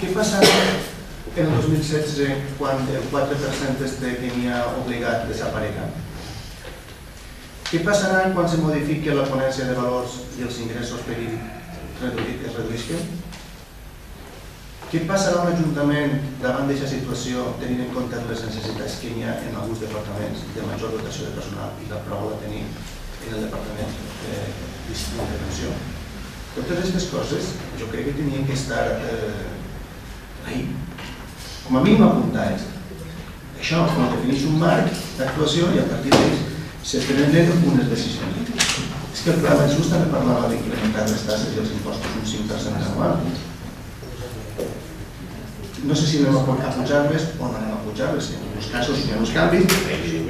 Què passarà en el 2016 quan el 4% que n'hi ha obligat desaparega? Què passarà quan se modifiqui la ponència de valors i els ingressos per es reduïsquen? Què passarà a un ajuntament davant d'aquesta situació tenint en compte les necessitats que hi ha en alguns departaments de major dotació de personal i la prova la tenim en el departament d'intervenció? Totes aquestes coses jo crec que tenien que estar ahí, com a mínim apuntades. Això defineix un marc d'actuació i a partir d'ells se prenen unes decisions. És que el pla d'ajust també parlava d'incrementar les taxes i els impostos un 5% anual. No sé si anem a pujar-les o no anem a pujar-les, en alguns casos hi ha uns canvis,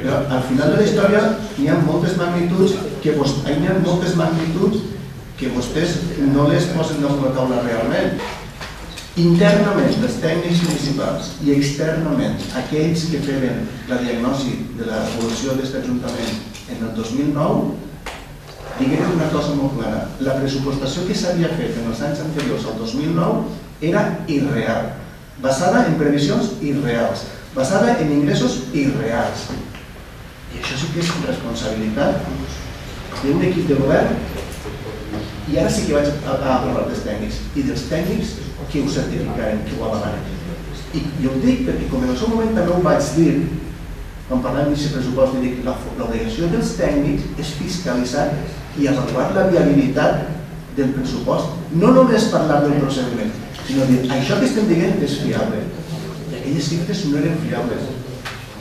però al final de la història hi ha moltes magnituds que vostès no les posen damunt la taula realment. Internament, els tècnics municipals i externament, aquells que feien la diagnosi de l'evolució d'aquest ajuntament en el 2009, diguem una cosa molt clara. La pressupostació que s'havia fet en els anys anteriors al 2009 era irreal, basada en previsions irreals, basada en ingressos irreals. I això sí que és responsabilitat d'un equip de govern. I ara sí que vaig a parlar dels tècnics i dels tècnics que ho certificaren, que ho avalaran. I jo ho dic perquè com en el seu moment també ho vaig dir quan parlàvem d'aquest pressupost, dic l'obligació dels tècnics és fiscalitzar i avaluar la viabilitat del pressupost, no només parlar del procediment, sinó dir, això que estem dient és fiable. I aquelles xifres no eren fiables.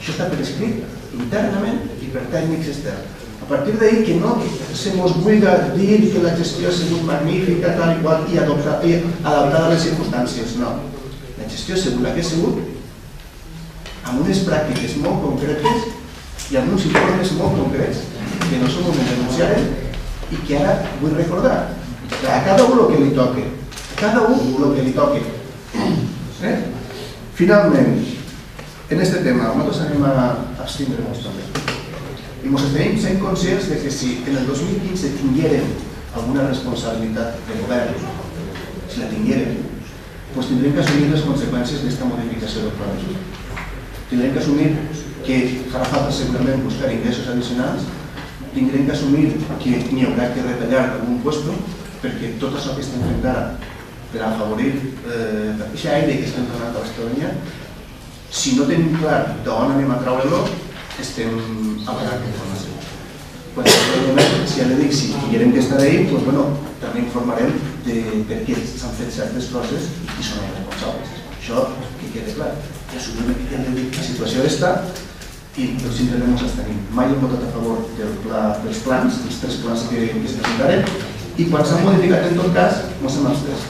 Això està per escrit internament i per tècnics externs. A partir d'ahir que no se mos vulgui dir que la gestió ha sigut magnífica, tal i qual, i adaptada a les circumstàncies. No. La gestió segura que ha sigut amb unes pràctiques molt concretes i amb uns informes molt concrets que en el seu moment denunciaren i que ara vull recordar. A cada un el que li toque. Cada un el que li toque. Finalment, en aquest tema, nosaltres anem a abstindre-nos també. I ens estem sent conscients que si en el 2015 tinguérem alguna responsabilitat de govern, si la tinguérem, doncs tindrem que assumir les conseqüències d'aquesta modificació del pla d'ajust. Tindrem que assumir que farà falta segurament buscar ingressos addicionals, tindrem que assumir que n'hi haurà que retallar algun puesto, perquè tot això que estem fent ara per afavorir aquest aire que estem donant a la ciutadania, si no tenim clar d'on anem a treure-lo, estem apagant informació. Si ja li dic, si tinguem que estar ahí, també informarem de per què s'han fet certes coses i qui són els responsables. Això que quede clar. I assumim que la situació està i simplement ens abstenim. Mai hem votat a favor dels plans, dels 3 plans que es presentaren, i quan s'han modificat en tot cas, ens hem abstès.